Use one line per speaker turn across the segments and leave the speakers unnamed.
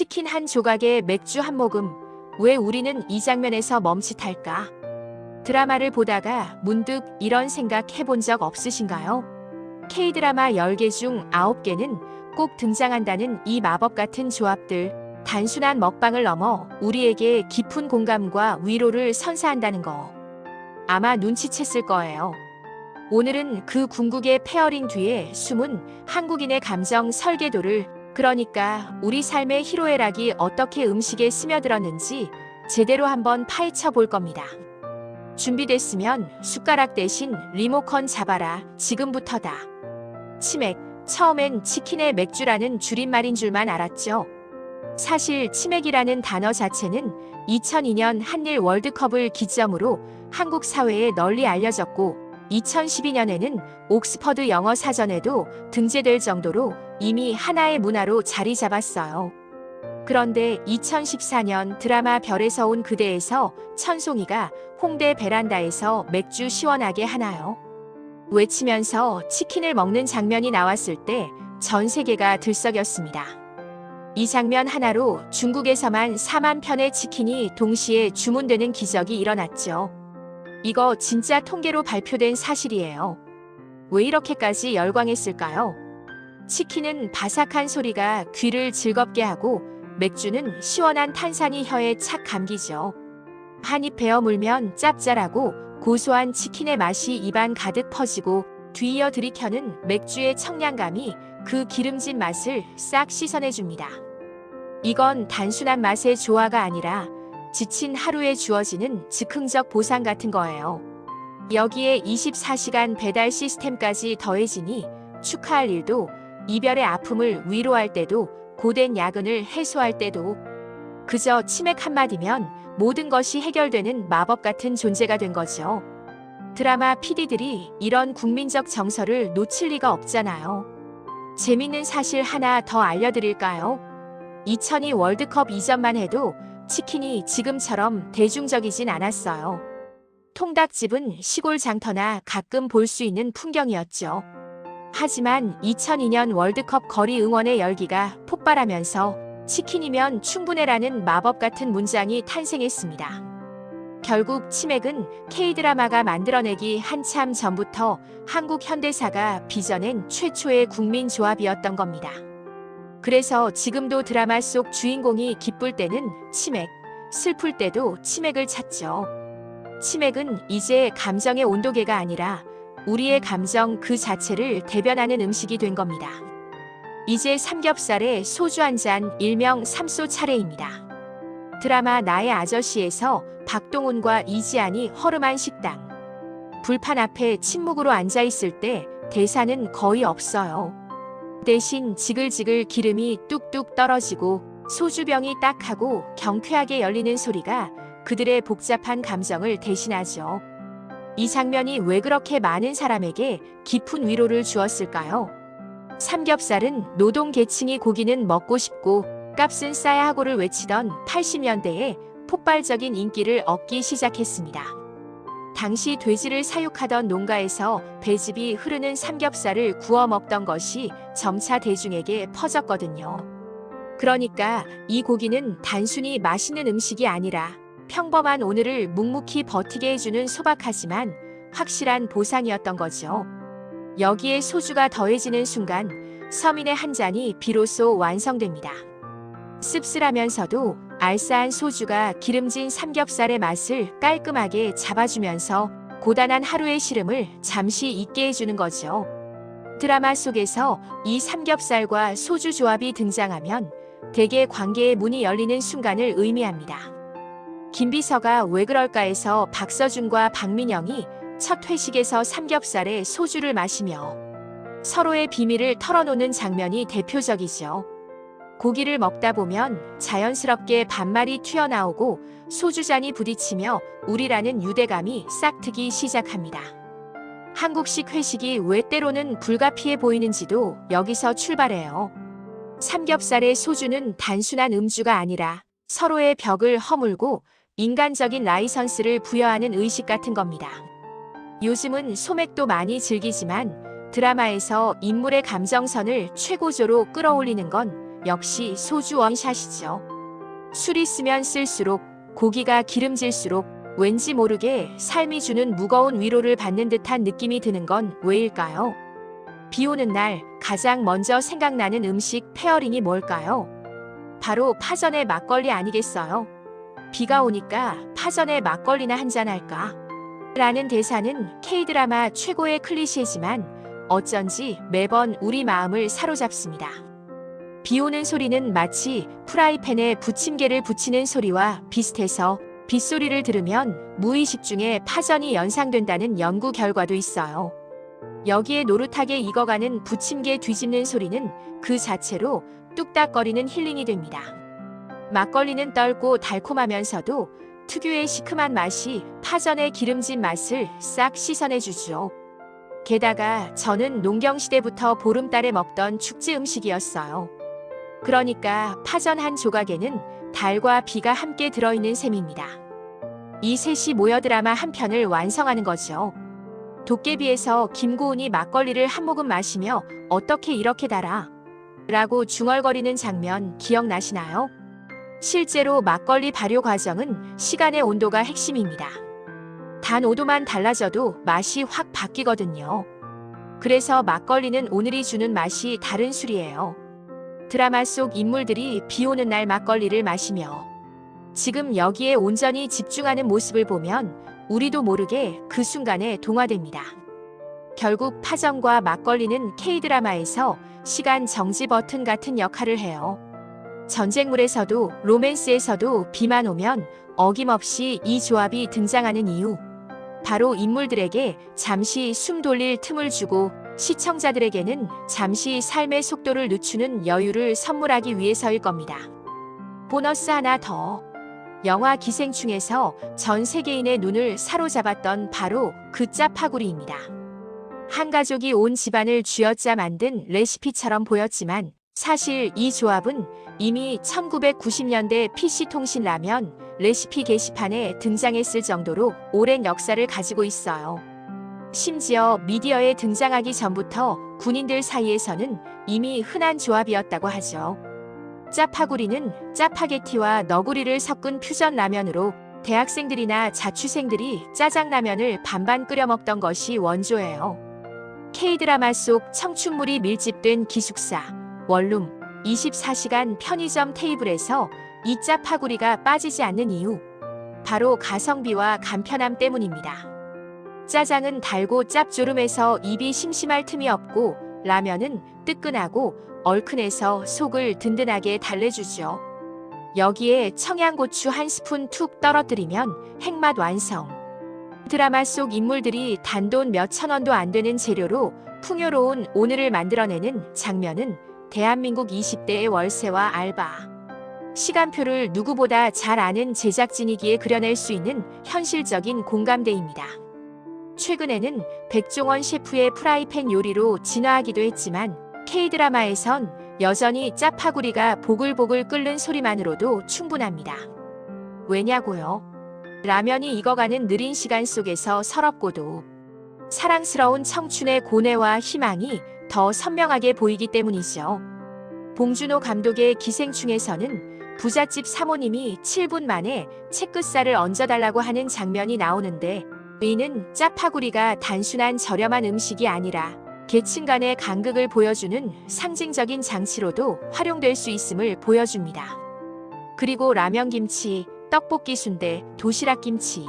치킨 한 조각에 맥주 한 모금. 왜 우리는 이 장면에서 멈칫할까? 드라마를 보다가 문득 이런 생각 해본 적 없으신가요? K드라마 10개 중 9개는 꼭 등장한다는 이 마법 같은 조합들. 단순한 먹방을 넘어 우리에게 깊은 공감과 위로를 선사한다는 거. 아마 눈치챘을 거예요. 오늘은 그 궁극의 페어링 뒤에 숨은 한국인의 감정 설계도를, 그러니까 우리 삶의 희로애락이 어떻게 음식에 스며들었는지 제대로 한번 파헤쳐 볼 겁니다. 준비됐으면 숟가락 대신 리모컨 잡아라. 지금부터다. 치맥. 처음엔 치킨에 맥주라는 줄임말인 줄만 알았죠. 사실 치맥이라는 단어 자체는 2002년 한일 월드컵을 기점으로 한국 사회에 널리 알려졌고 2012년에는 옥스퍼드 영어 사전에도 등재될 정도로 이미 하나의 문화로 자리 잡았어요. 그런데 2014년 드라마 별에서 온 그대에서 천송이가 홍대 베란다에서 맥주 시원하게 하나요? 외치면서 치킨을 먹는 장면이 나왔을 때 전 세계가 들썩였습니다. 이 장면 하나로 중국에서만 4만 편의 치킨이 동시에 주문되는 기적이 일어났죠. 이거 진짜 통계로 발표된 사실이에요. 왜 이렇게까지 열광했을까요? 치킨은 바삭한 소리가 귀를 즐겁게 하고 맥주는 시원한 탄산이 혀에 착 감기죠. 한 입 베어 물면 짭짤하고 고소한 치킨의 맛이 입안 가득 퍼지고 뒤이어 들이켜는 맥주의 청량감이 그 기름진 맛을 싹 씻어내줍니다. 이건 단순한 맛의 조화가 아니라 지친 하루에 주어지는 즉흥적 보상 같은 거예요. 여기에 24시간 배달 시스템까지 더해지니 축하할 일도, 이별의 아픔을 위로할 때도, 고된 야근을 해소할 때도 그저 치맥 한마디면 모든 것이 해결되는 마법 같은 존재가 된 거죠. 드라마 PD들이 이런 국민적 정서를 놓칠 리가 없잖아요. 재밌는 사실 하나 더 알려드릴까요? 2002 월드컵 이전만 해도 치킨이 지금처럼 대중적이진 않았어요. 통닭집은 시골 장터나 가끔 볼 수 있는 풍경이었죠. 하지만 2002년 월드컵 거리 응원의 열기가 폭발하면서 치킨이면 충분해라는 마법 같은 문장이 탄생했습니다. 결국 치맥은 K드라마가 만들어내기 한참 전부터 한국 현대사가 빚어낸 최초의 국민 조합이었던 겁니다. 그래서 지금도 드라마 속 주인공이 기쁠 때는 치맥, 슬플 때도 치맥을 찾죠. 치맥은 이제 감정의 온도계가 아니라 우리의 감정 그 자체를 대변하는 음식이 된 겁니다. 이제 삼겹살에 소주 한 잔, 일명 삼소 차례입니다. 드라마 나의 아저씨에서 박동훈과 이지안이 허름한 식당. 불판 앞에 침묵으로 앉아있을 때 대사는 거의 없어요. 대신 지글지글 기름이 뚝뚝 떨어지고 소주병이 딱 하고 경쾌하게 열리는 소리가 그들의 복잡한 감정을 대신하죠. 이 장면이 왜 그렇게 많은 사람에게 깊은 위로를 주었을까요? 삼겹살은 노동계층이 고기는 먹고 싶고 값은 싸야 하고를 외치던 80년대에 폭발적인 인기를 얻기 시작했습니다. 당시 돼지를 사육하던 농가에서 배즙이 흐르는 삼겹살을 구워 먹던 것이 점차 대중에게 퍼졌거든요. 그러니까 이 고기는 단순히 맛있는 음식이 아니라 평범한 오늘을 묵묵히 버티게 해주는 소박하지만 확실한 보상이었던 거죠. 여기에 소주가 더해지는 순간 서민의 한 잔이 비로소 완성됩니다. 씁쓸하면서도 알싸한 소주가 기름진 삼겹살의 맛을 깔끔하게 잡아주면서 고단한 하루의 시름을 잠시 잊게 해주는 거죠. 드라마 속에서 이 삼겹살과 소주 조합이 등장하면 대개 관계의 문이 열리는 순간을 의미합니다. 김비서가 왜 그럴까에서 박서준과 박민영이 첫 회식에서 삼겹살에 소주를 마시며 서로의 비밀을 털어놓는 장면이 대표적이죠. 고기를 먹다 보면 자연스럽게 반말이 튀어나오고 소주잔이 부딪히며 우리라는 유대감이 싹트기 시작합니다. 한국식 회식이 왜 때로는 불가피해 보이는지도 여기서 출발해요. 삼겹살의 소주는 단순한 음주가 아니라 서로의 벽을 허물고 인간적인 라이선스를 부여하는 의식 같은 겁니다. 요즘은 소맥도 많이 즐기지만 드라마에서 인물의 감정선을 최고조로 끌어올리는 건 역시 소주 원샷이죠. 술이 쓰면 쓸수록 고기가 기름질수록 왠지 모르게 삶이 주는 무거운 위로를 받는 듯한 느낌이 드는 건 왜일까요? 비 오는 날 가장 먼저 생각나는 음식 페어링이 뭘까요? 바로 파전의 막걸리 아니겠어요? 비가 오니까 파전에 막걸리나 한잔 할까? 라는 대사는 K드라마 최고의 클리셰지만 어쩐지 매번 우리 마음을 사로잡습니다. 비 오는 소리는 마치 프라이팬에 부침개를 붙이는 소리와 비슷해서 빗소리를 들으면 무의식 중에 파전이 연상된다는 연구 결과도 있어요. 여기에 노릇하게 익어가는 부침개 뒤집는 소리는 그 자체로 뚝딱거리는 힐링이 됩니다. 막걸리는 떫고 달콤하면서도 특유의 시큼한 맛이 파전의 기름진 맛을 싹 씻어내주죠. 게다가 저는 농경시대부터 보름달에 먹던 축제 음식이었어요. 그러니까 파전 한 조각에는 달과 비가 함께 들어있는 셈입니다. 이 셋이 모여 드라마 한 편을 완성하는 거죠. 도깨비에서 김고은이 막걸리를 한 모금 마시며 어떻게 이렇게 달아? 라고 중얼거리는 장면 기억나시나요? 실제로 막걸리 발효 과정은 시간의 온도가 핵심입니다. 단 5도만 달라져도 맛이 확 바뀌거든요. 그래서 막걸리는 오늘이 주는 맛이 다른 술이에요. 드라마 속 인물들이 비 오는 날 막걸리를 마시며 지금 여기에 온전히 집중하는 모습을 보면 우리도 모르게 그 순간에 동화됩니다. 결국 파전과 막걸리는 K드라마에서 시간 정지 버튼 같은 역할을 해요. 전쟁물에서도 로맨스에서도 비만 오면 어김없이 이 조합이 등장하는 이유. 바로 인물들에게 잠시 숨 돌릴 틈을 주고 시청자들에게는 잠시 삶의 속도를 늦추는 여유를 선물하기 위해서일 겁니다. 보너스 하나 더. 영화 기생충에서 전 세계인의 눈을 사로잡았던 바로 그 짜파구리입니다. 한 가족이 온 집안을 쥐어짜 만든 레시피처럼 보였지만 사실 이 조합은 이미 1990년대 PC통신 라면 레시피 게시판에 등장했을 정도로 오랜 역사를 가지고 있어요. 심지어 미디어에 등장하기 전부터 군인들 사이에서는 이미 흔한 조합이었다고 하죠. 짜파구리는 짜파게티와 너구리를 섞은 퓨전 라면으로 대학생들이나 자취생들이 짜장라면을 반반 끓여 먹던 것이 원조예요. K드라마 속 청춘물이 밀집된 기숙사, 원룸, 24시간 편의점 테이블에서 이 짜파구리가 빠지지 않는 이유. 바로 가성비와 간편함 때문입니다. 짜장은 달고 짭조름해서 입이 심심할 틈이 없고 라면은 뜨끈하고 얼큰해서 속을 든든하게 달래주죠. 여기에 청양고추 한 스푼 툭 떨어뜨리면 핵맛 완성. 드라마 속 인물들이 단돈 몇천 원도 안 되는 재료로 풍요로운 오늘을 만들어내는 장면은 대한민국 20대의 월세와 알바. 시간표를 누구보다 잘 아는 제작진이기에 그려낼 수 있는 현실적인 공감대입니다. 최근에는 백종원 셰프의 프라이팬 요리로 진화하기도 했지만 K드라마에선 여전히 짜파구리가 보글보글 끓는 소리만으로도 충분합니다. 왜냐고요? 라면이 익어가는 느린 시간 속에서 서럽고도 사랑스러운 청춘의 고뇌와 희망이 더 선명하게 보이기 때문이죠. 봉준호 감독의 기생충에서는 부잣집 사모님이 7분 만에 채끝살을 얹어달라고 하는 장면이 나오는데 이는 짜파구리가 단순한 저렴한 음식이 아니라 계층 간의 간극을 보여주는 상징적인 장치로도 활용될 수 있음을 보여줍니다. 그리고 라면김치, 떡볶이 순대, 도시락김치.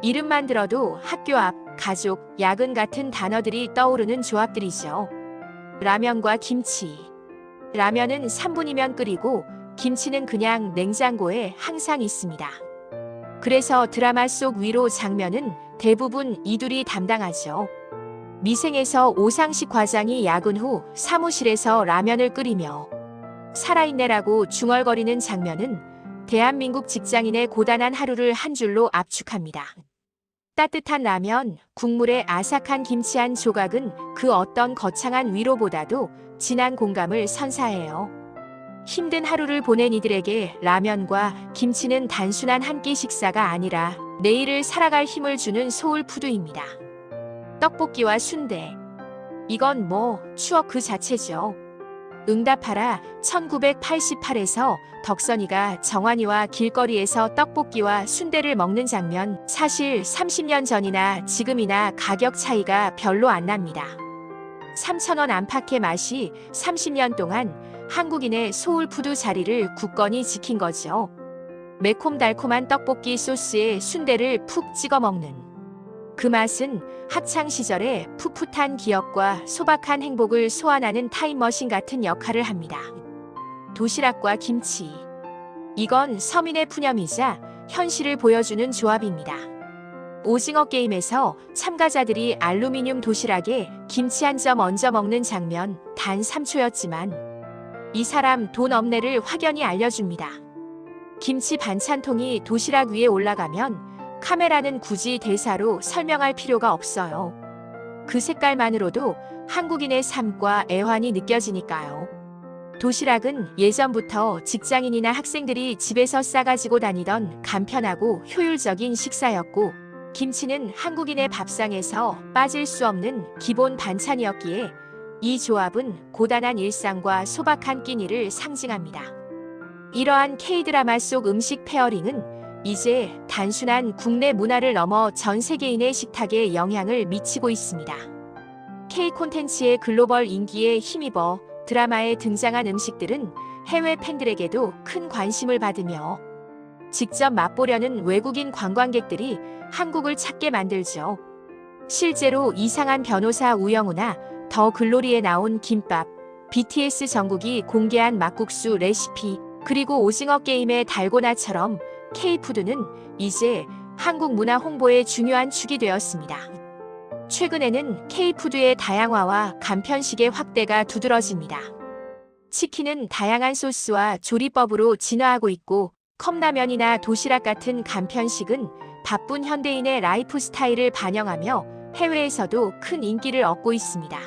이름만 들어도 학교 앞, 가족, 야근 같은 단어들이 떠오르는 조합들이죠. 라면과 김치. 라면은 3분이면 끓이고 김치는 그냥 냉장고에 항상 있습니다. 그래서 드라마 속 위로 장면은 대부분 이둘이 담당하죠. 미생에서 오상식 과장이 야근 후 사무실에서 라면을 끓이며 살아있네라고 중얼거리는 장면은 대한민국 직장인의 고단한 하루를 한 줄로 압축합니다. 따뜻한 라면, 국물에 아삭한 김치 한 조각은 그 어떤 거창한 위로보다도 진한 공감을 선사해요. 힘든 하루를 보낸 이들에게 라면과 김치는 단순한 한 끼 식사가 아니라 내일을 살아갈 힘을 주는 소울푸드입니다. 떡볶이와 순대. 이건 추억 그 자체죠. 응답하라 1988에서 덕선이가 정환이와 길거리에서 떡볶이와 순대를 먹는 장면, 사실 30년 전이나 지금이나 가격 차이가 별로 안 납니다. 3,000원 안팎의 맛이 30년 동안 한국인의 소울푸드 자리를 굳건히 지킨 거죠. 매콤달콤한 떡볶이 소스에 순대를 푹 찍어 먹는 그 맛은 학창시절의 풋풋한 기억과 소박한 행복을 소환하는 타임머신 같은 역할을 합니다. 도시락과 김치. 이건 서민의 푸념이자 현실을 보여주는 조합입니다. 오징어 게임에서 참가자들이 알루미늄 도시락에 김치 한 점 얹어 먹는 장면 단 3초였지만 이 사람 돈 없네를 확연히 알려줍니다. 김치 반찬통이 도시락 위에 올라가면 카메라는 굳이 대사로 설명할 필요가 없어요. 그 색깔만으로도 한국인의 삶과 애환이 느껴지니까요. 도시락은 예전부터 직장인이나 학생들이 집에서 싸가지고 다니던 간편하고 효율적인 식사였고, 김치는 한국인의 밥상에서 빠질 수 없는 기본 반찬이었기에 이 조합은 고단한 일상과 소박한 끼니를 상징합니다. 이러한 K-드라마 속 음식 페어링은 이제 단순한 국내 문화를 넘어 전 세계인의 식탁에 영향을 미치고 있습니다. K 콘텐츠의 글로벌 인기에 힘입어 드라마에 등장한 음식들은 해외 팬들에게도 큰 관심을 받으며 직접 맛보려는 외국인 관광객들이 한국을 찾게 만들죠. 실제로 이상한 변호사 우영우나 더 글로리에 나온 김밥, BTS 정국이 공개한 막국수 레시피, 그리고 오징어 게임의 달고나처럼 K푸드는 이제 한국 문화 홍보의 중요한 축이 되었습니다. 최근에는 K푸드의 다양화와 간편식의 확대가 두드러집니다. 치킨은 다양한 소스와 조리법으로 진화하고 있고, 컵라면이나 도시락 같은 간편식은 바쁜 현대인의 라이프 스타일을 반영하며 해외에서도 큰 인기를 얻고 있습니다.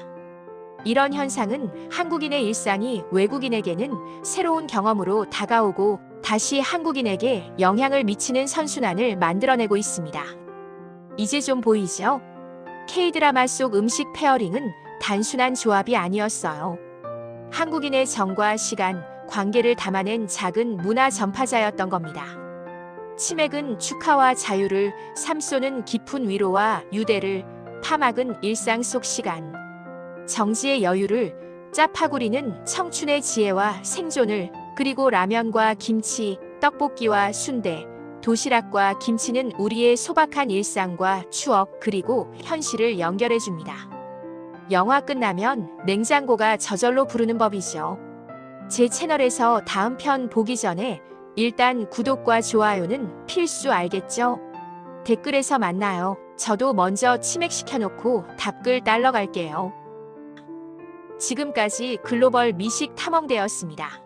이런 현상은 한국인의 일상이 외국인에게는 새로운 경험으로 다가오고 다시 한국인에게 영향을 미치는 선순환을 만들어내고 있습니다. 이제 좀 보이죠? K-드라마 속 음식 페어링은 단순한 조합이 아니었어요. 한국인의 정과 시간, 관계를 담아낸 작은 문화 전파자였던 겁니다. 치맥은 축하와 자유를, 삼소는 깊은 위로와 유대를, 파막은 일상 속 시간, 정지의 여유를, 짜파구리는 청춘의 지혜와 생존을, 그리고 라면과 김치, 떡볶이와 순대, 도시락과 김치는 우리의 소박한 일상과 추억 그리고 현실을 연결해줍니다. 영화 끝나면 냉장고가 저절로 부르는 법이죠. 제 채널에서 다음 편 보기 전에 일단 구독과 좋아요는 필수 알겠죠? 댓글에서 만나요. 저도 먼저 치맥 시켜놓고 답글 달러 갈게요. 지금까지 글로벌 미식 탐험대였습니다.